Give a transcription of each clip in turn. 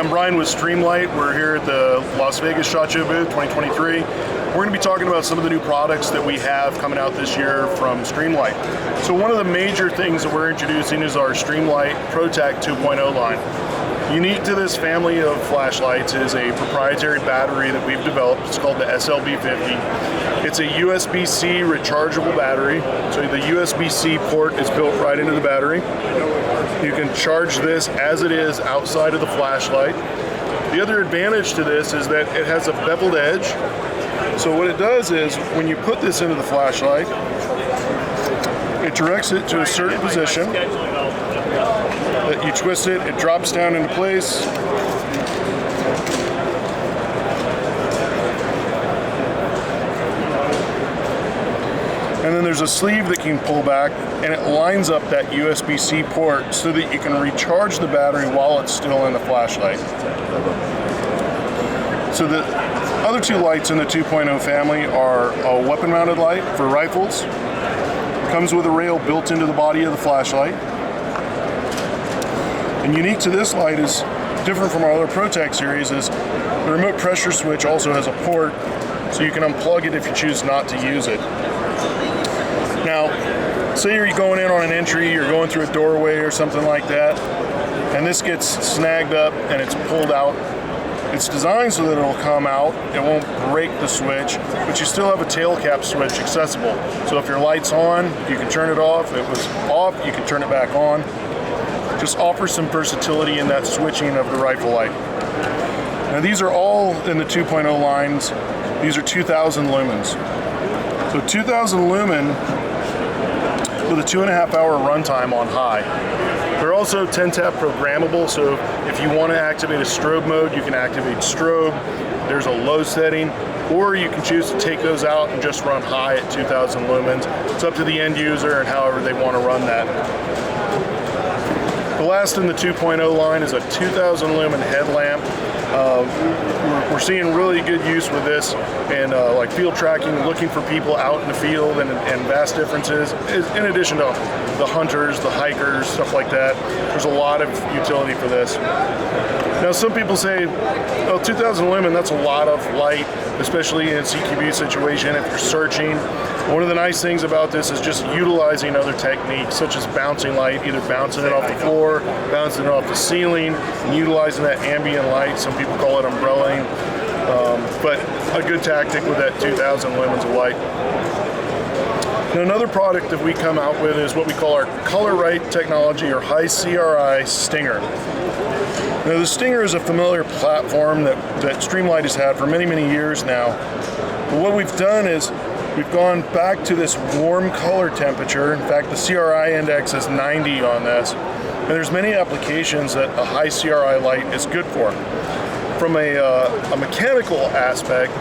I'm Brian with Streamlight. We're here at the Las Vegas SHOT Show booth 2023. We're going to be talking about some of the new products that we have coming out this year from Streamlight. So one of the major things that we're introducing is our Streamlight ProTac 2.0 line. Unique to this family of flashlights is a proprietary battery that we've developed. It's called the SLB50. It's a USB-C rechargeable battery. So the USB-C port is built right into the battery. You can charge this as it is outside of the flashlight. The other advantage to this is that it has a beveled edge. So what it does is when you put this into the flashlight, it directs it to a certain position. That you twist it, it drops down into place. And then there's a sleeve that you can pull back, and it lines up that USB-C port so that you can recharge the battery while it's still in the flashlight. So the other two lights in the 2.0 family are a weapon-mounted light for rifles. Comes with a rail built into the body of the flashlight. And unique to this light is different from our other ProTac series is the remote pressure switch also has a port, so you can unplug it if you choose not to use it. Now, say you're going in on an entry, you're going through a doorway or something like that, and this gets snagged up and it's pulled out. It's designed so that it'll come out, it won't break the switch, but you still have a tail cap switch accessible. So if your light's on, you can turn it off. If it was off, you can turn it back on. Just offers some versatility in that switching of the rifle light. Now these are all in the 2.0 lines. These are 2,000 lumens. So 2,000 lumen with a 2.5 hour runtime on high. They're also 10-tap programmable, so if you want to activate a strobe mode, you can activate strobe. There's a low setting, or you can choose to take those out and just run high at 2,000 lumens. It's up to the end user and however they want to run that. The last in the 2.0 line is a 2,000 lumen headlamp. We're seeing really good use with this and like field tracking, looking for people out in the field and vast differences. In addition to the hunters, the hikers, stuff like that, there's a lot of utility for this. Now some people say, oh, 2,000 lumen, that's a lot of light, especially in a CQB situation if you're searching. One of the nice things about this is just utilizing other techniques such as bouncing light, either bouncing it off the floor, bouncing it off the ceiling, and utilizing that ambient light. Some people call it umbrellaing, but a good tactic with that 2,000 lumens of light. Now, another product that we come out with is what we call our Color Right technology or high CRI Stinger. Now the Stinger is a familiar platform that Streamlight has had for many, many years now. But what we've done is we've gone back to this warm color temperature. In fact, the CRI index is 90 on this. And there's many applications that a high CRI light is good for. From a mechanical aspect,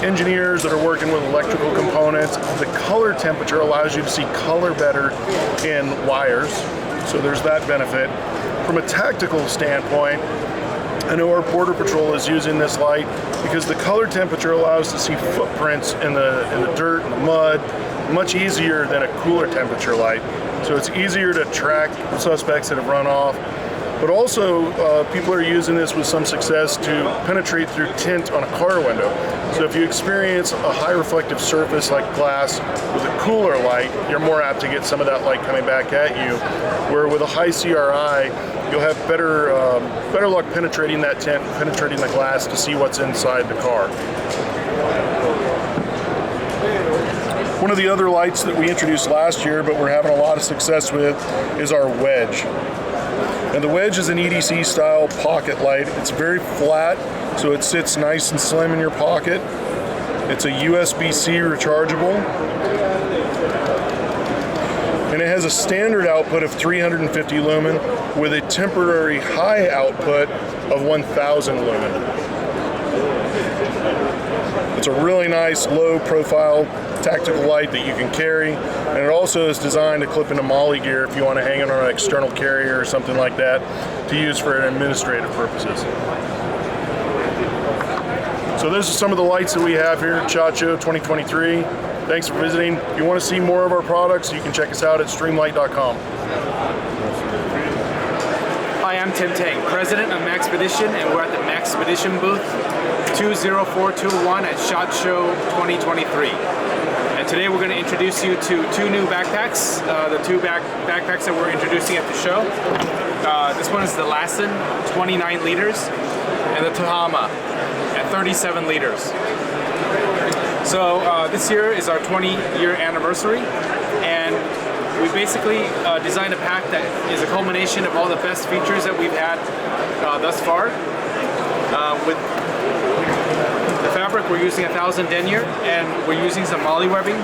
engineers that are working with electrical components, the color temperature allows you to see color better in wires. So there's that benefit. From a tactical standpoint, I know our Border Patrol is using this light because the color temperature allows us to see footprints in the dirt and the mud much easier than a cooler temperature light. So it's easier to track suspects that have run off. But also, people are using this with some success to penetrate through tint on a car window. So if you experience a high reflective surface like glass with a cooler light, you're more apt to get some of that light coming back at you. Where with a high CRI, you'll have better luck penetrating that tint, penetrating the glass to see what's inside the car. One of the other lights that we introduced last year, but we're having a lot of success with, is our Wedge. And the Wedge is an EDC style pocket light. It's very flat, so it sits nice and slim in your pocket. It's a USB-C rechargeable. And it has a standard output of 350 lumen with a temporary high output of 1,000 lumen. It's a really nice low profile tactical light that you can carry, and it also is designed to clip into molly gear if you want to hang it on an external carrier or something like that to use for administrative purposes. So those are some of the lights that we have here at SHOT Show 2023. Thanks for visiting. If you want to see more of our products, you can check us out at streamlight.com. Hi, I'm Tim Tang, president of Maxpedition, and we're at the Maxpedition booth 20421 at SHOT Show 2023. And today we're going to introduce you to two new backpacks, the two backpacks that we're introducing at the show. This one is the Lassen, 29 liters, and the Tahama at 37 liters. So this year is our 20-year anniversary, and we basically designed a pack that is a culmination of all the best features that we've had thus far. With the fabric, we're using 1000 denier, and we're using some moly webbing.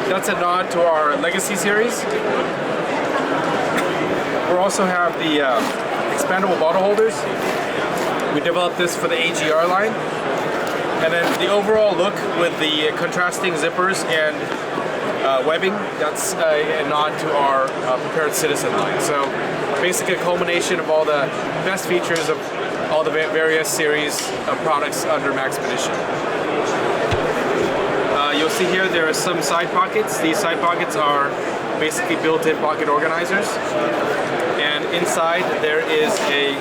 That's a nod to our Legacy series. We also have the expandable bottle holders. We developed this for the AGR line. And then the overall look with the contrasting zippers and webbing, that's a nod to our Prepared Citizen line. So basically a culmination of all the best features of all the various series of products under Maxpedition. You'll see here there are some side pockets. These side pockets are basically built-in pocket organizers. And inside there is a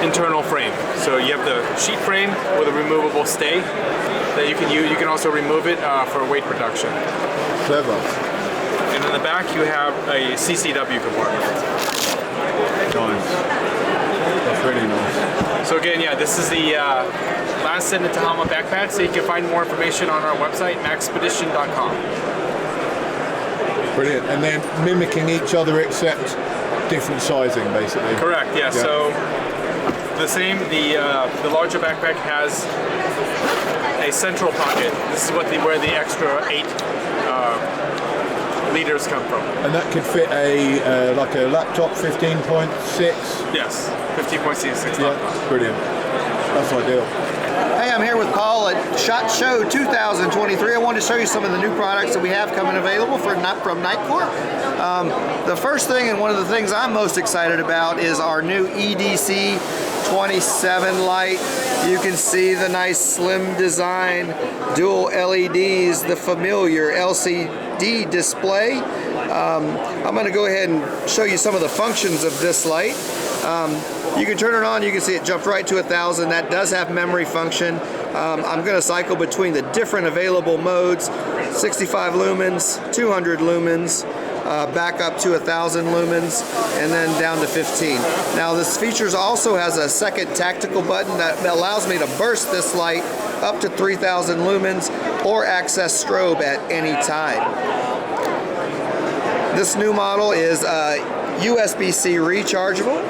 internal frame. So you have the sheet frame with a removable stay that you can use. You can also remove it for weight reduction. Clever. And in the back you have a CCW compartment. Nice. That's really nice. So again, yeah, this is the Lassen and Tahama backpack. So you can find more information on our website, maxpedition.com. Brilliant. And then mimicking each other except different sizing, basically. Correct. Yeah. So the same. The larger backpack has a central pocket. This is where the extra 8 liters come from. And that could fit a like a laptop 15.6. Yes, 15.6. Yeah, brilliant. That's ideal. Hey, I'm here with Paul at SHOT Show 2023. I wanted to show you some of the new products that we have coming available from Nitecore. The first thing, and one of the things I'm most excited about, is our new EDC 27 light. You can see the nice slim design, dual LEDs, the familiar LCD display. I'm going to go ahead and show you some of the functions of this light. You can turn it on, you can see it jumped right to 1000. That does have memory function. I'm going to cycle between the different available modes, 65 lumens, 200 lumens, back up to 1000 lumens, and then down to 15. Now this features also has a second tactical button that allows me to burst this light up to 3000 lumens or access strobe at any time. This new model is USB-C rechargeable.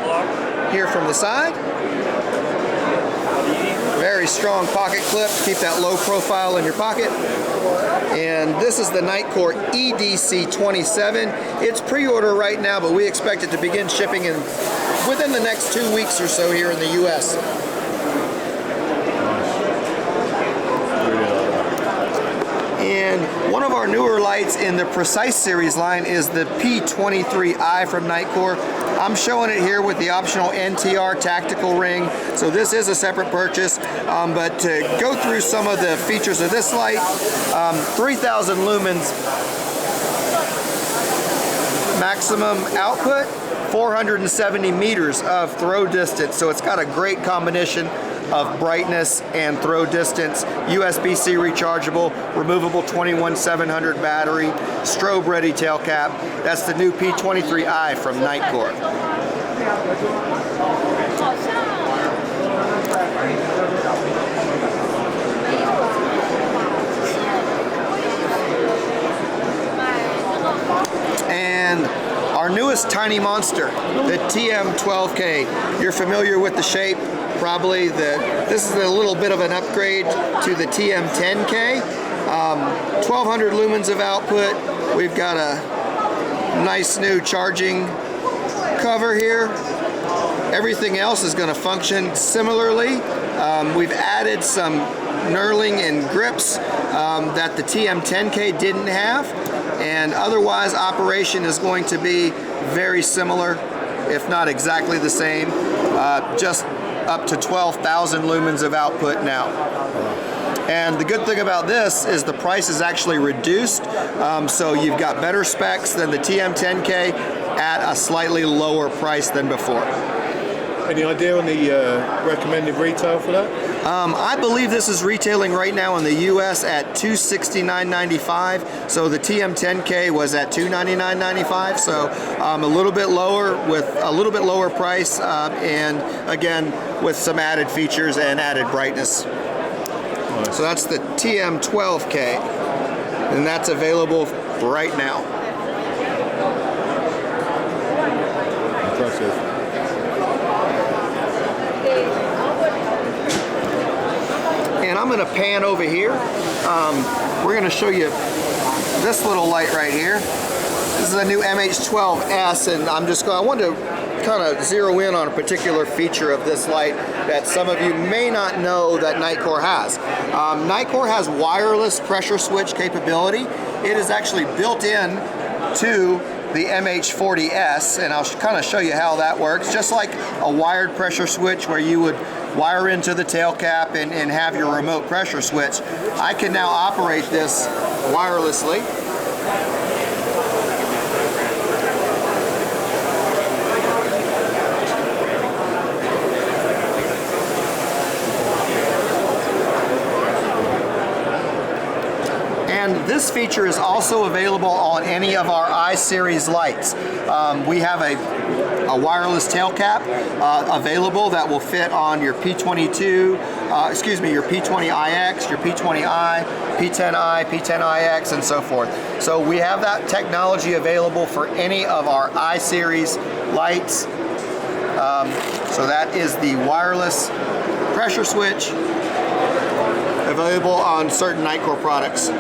Here from the side. Very strong pocket clip to keep that low profile in your pocket. And this is the Nitecore EDC 27. It's pre-order right now, but we expect it to begin shipping within the next 2 weeks or so here in the US. And one of our newer lights in the Precise series line is the P23i from Nitecore. I'm showing it here with the optional NTR tactical ring, so this is a separate purchase, but to go through some of the features of this light, 3000 lumens maximum output, 470 meters of throw distance, so it's got a great combination of brightness and throw distance, USB-C rechargeable, removable 21700 battery, strobe ready tail cap. That's the new P23i from Nitecore. And our newest tiny monster, the TM12K. You're familiar with the shape. Probably this is a little bit of an upgrade to the TM10K. 1200 lumens of output. We've got a nice new charging cover here. Everything else is going to function similarly. We've added some knurling and grips that the TM10K didn't have, and otherwise operation is going to be very similar, if not exactly the same. Just up to 12,000 lumens of output now. And the good thing about this is the price is actually reduced, so you've got better specs than the TM10K at a slightly lower price than before. Any idea on the recommended retail for that? I believe this is retailing right now in the U.S. at $269.95. So the TM10K was at $299.95. So a little bit lower with a little bit lower price, and again with some added features and added brightness. Nice. So that's the TM12K, and that's available right now. Impressive. And I'm going to pan over here. We're going to show you this little light right here. This is a new MH12S, and I want to kind of zero in on a particular feature of this light that some of you may not know that Nitecore has. Nitecore has wireless pressure switch capability. It is actually built in to the MH40S, and I'll kind of show you how that works. Just like a wired pressure switch where you would wire into the tail cap and have your remote pressure switch, I can now operate this wirelessly. And this feature is also available on any of our I-Series lights. We have a wireless tail cap available that will fit on your P22, your P20iX, your P20i, P10i, P10iX, and so forth. So we have that technology available for any of our I-Series lights. So that is the wireless pressure switch available on certain Nitecore products.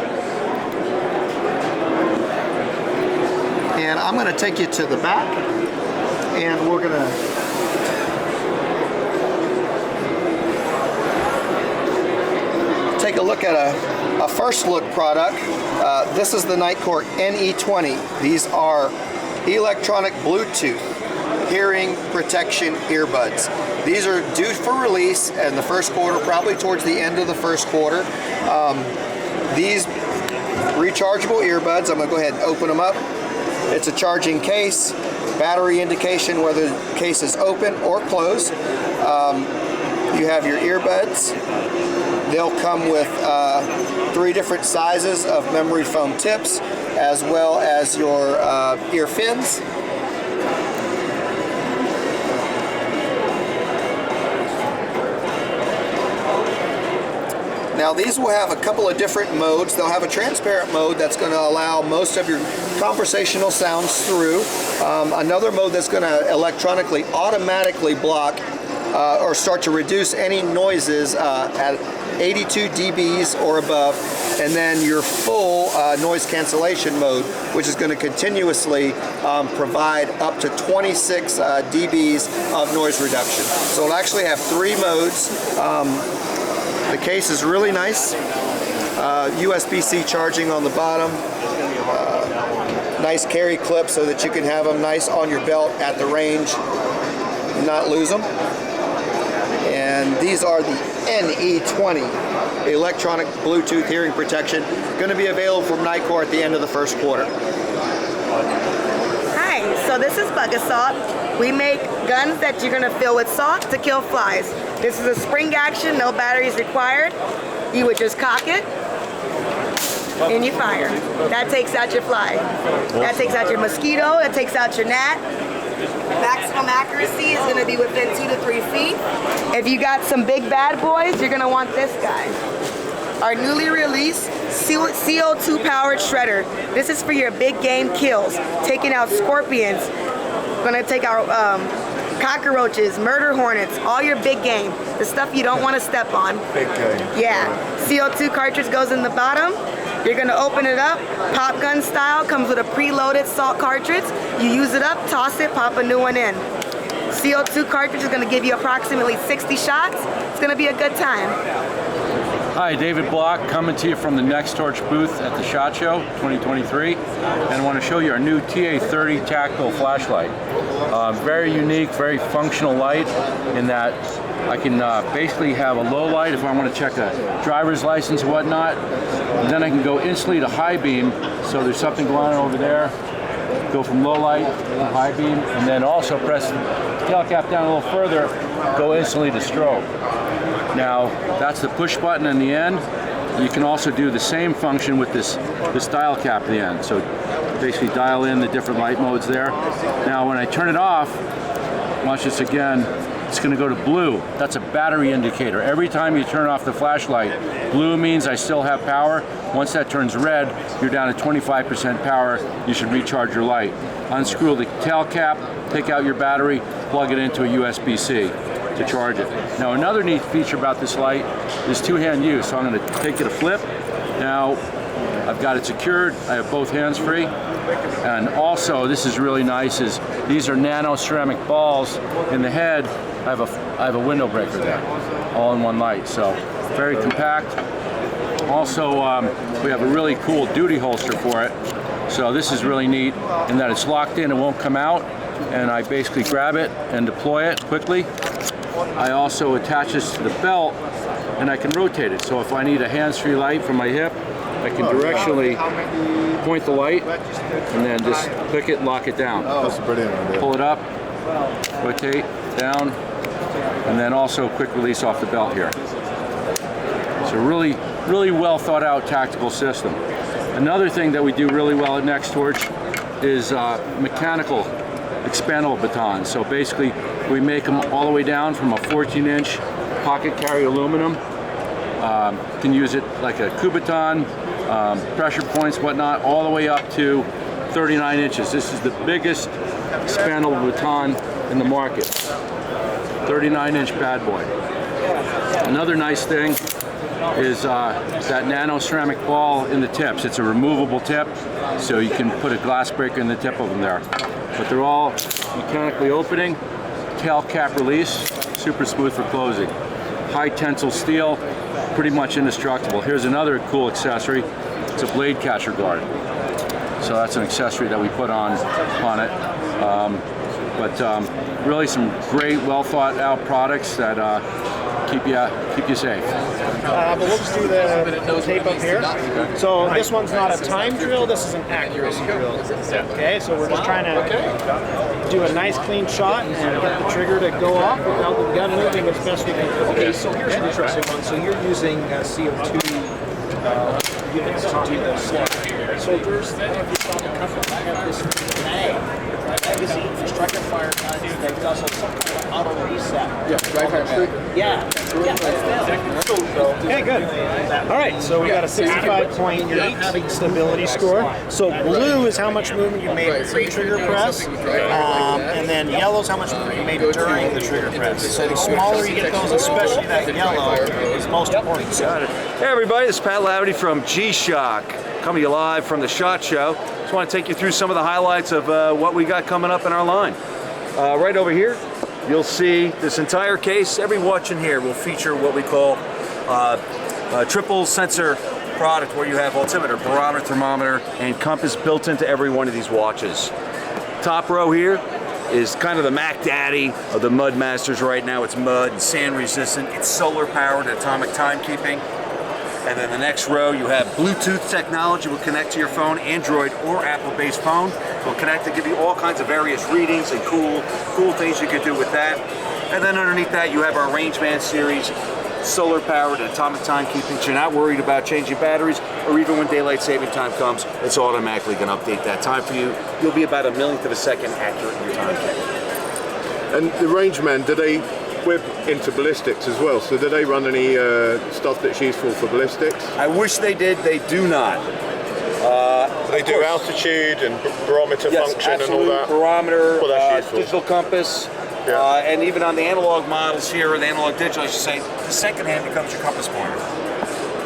And I'm going to take you to the back, and we're going to take a look at a first look product. This is the Nitecore NE20. These are electronic Bluetooth hearing protection earbuds. These are due for release in the first quarter, probably towards the end of the first quarter. These rechargeable earbuds, I'm going to go ahead and open them up. It's a charging case, battery indication whether the case is open or closed. You have your earbuds. They'll come with 3 different sizes of memory foam tips, as well as your ear fins. Now these will have a couple of different modes. They'll have a transparent mode that's going to allow most of your conversational sounds through. Another mode that's going to electronically, automatically block or start to reduce any noises at 82 dBs or above. And then your full noise cancellation mode, which is going to continuously provide up to 26 dBs of noise reduction. So it'll actually have 3 modes. The case is really nice. USB-C charging on the bottom. Nice carry clip so that you can have them nice on your belt at the range and not lose them. And these are the NE20 electronic Bluetooth hearing protection. Going to be available from Nitecore at the end of the first quarter. Hi, so this is Bugasalt. We make guns that you're going to fill with salt to kill flies. This is a spring action, no batteries required. You would just cock it and you fire. That takes out your fly. That takes out your mosquito, that takes out your gnat. Maximum accuracy is going to be within 2 to 3 feet. If you got some big bad boys, you're going to want this guy. Our newly released CO2 powered shredder. This is for your big game kills, taking out scorpions. Gonna take out cockroaches, murder hornets, all your big game, the stuff you don't want to step on. Big game. Yeah. CO2 cartridge goes in the bottom. You're gonna open it up, pop gun style, comes with a preloaded salt cartridge. You use it up, toss it, pop a new one in. CO2 cartridge is gonna give you approximately 60 shots. It's gonna be a good time. Hi, David Block coming to you from the Nextorch booth at the SHOT Show 2023, and I want to show you our new TA30 tactical flashlight. Very unique, very functional light in that I can basically have a low light if I want to check a driver's license and whatnot, and then I can go instantly to high beam, so there's something going on over there, go from low light to high beam, and then also press the tail cap down a little further, go instantly to strobe. Now, that's the push button in the end. You can also do the same function with this dial cap at the end. So basically dial in the different light modes there. Now, when I turn it off, watch this again, it's going to go to blue. That's a battery indicator. Every time you turn off the flashlight, blue means I still have power. Once that turns red, you're down to 25% power. You should recharge your light. Unscrew the tail cap, take out your battery, plug it into a USB-C to charge it. Now, another neat feature about this light is two-hand use. So I'm going to take it a flip. Now, I've got it secured. I have both hands free. And also, this is really nice, is these are nano ceramic balls in the head. I have a window breaker there, all in one light, so very compact. Also, we have a really cool duty holster for it. So this is really neat in that it's locked in, it won't come out, and I basically grab it and deploy it quickly. I also attach this to the belt, and I can rotate it. So if I need a hands-free light from my hip, I can directionally point the light and then just click it and lock it down. That's a brilliant idea. Pull it up, rotate, down, and then also a quick release off the belt here. It's a really, really well thought out tactical system. Another thing that we do really well at Nextorch is mechanical expandable batons. So basically we make them all the way down from a 14-inch pocket carry aluminum. You can use it like a Kubaton, pressure points, whatnot, all the way up to 39 inches. This is the biggest expandable baton in the market. 39-inch bad boy. Another nice thing is that nano ceramic ball in the tips. It's a removable tip, so you can put a glass breaker in the tip of them there. But they're all mechanically opening, tail cap release, super smooth for closing. High tensile steel, pretty much indestructible. Here's another cool accessory. It's a blade catcher guard. So that's an accessory that we put on it. Really some great, well thought out products that keep you safe. But we'll just do the tape up here. So this one's not a time drill, this is an accuracy drill. Okay, so we're just trying to do a nice clean shot and get the trigger to go off without the gun moving as best we can. Okay, so here's an interesting one. So you're using CO2 units to do this. So there's this mag magazine for striker fire guns that does some kind of auto reset. Yeah, right hand stick. Yeah, that's them. Okay, good. All right, so we got a 65.8 stability score. So blue is how much movement you made pre-trigger press, and then yellow is how much movement you made during the trigger press. So the smaller you get those, especially that yellow, is most important. Got it. Hey everybody, this is Pat Lavity from GShock, coming to you live from the SHOT Show. Just want to take you through some of the highlights of what we got coming up in our line. Right over here, you'll see this entire case. Every watch in here will feature what we call a triple sensor product, where you have altimeter, barometer, thermometer, and compass built into every one of these watches. Top row here is kind of the Mac Daddy of the Mud Masters right now. It's mud and sand resistant. It's solar powered, atomic timekeeping. And then the next row, you have Bluetooth technology. Will connect to your phone, Android or Apple-based phone. Will connect to give you all kinds of various readings and cool things you could do with that. And then underneath that, you have our Rangeman series, solar-powered atomic timekeeping. So you're not worried about changing batteries, or even when daylight saving time comes, it's automatically going to update that time for you. You'll be about a millionth of a second accurate in your timekeeping. And the Rangeman, do they whip into ballistics as well? So do they run any stuff that's useful for ballistics? I wish they did. They do not. They do altitude and barometer function absolutely. And all that? Barometer, Well, digital compass, and even on the analog models here, or the analog digital, I should say, the second hand becomes your compass pointer.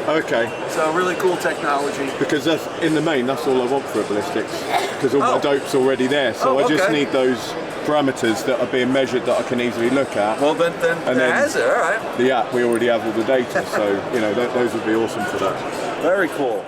Okay. So really cool technology. Because that's, in the main, that's all I want for a ballistics. Because all my dope's already there. So I just need those parameters that are being measured that I can easily look at. Well, then it has it, all right. The app, we already have all the data. So, you know, those would be awesome for that. Very cool.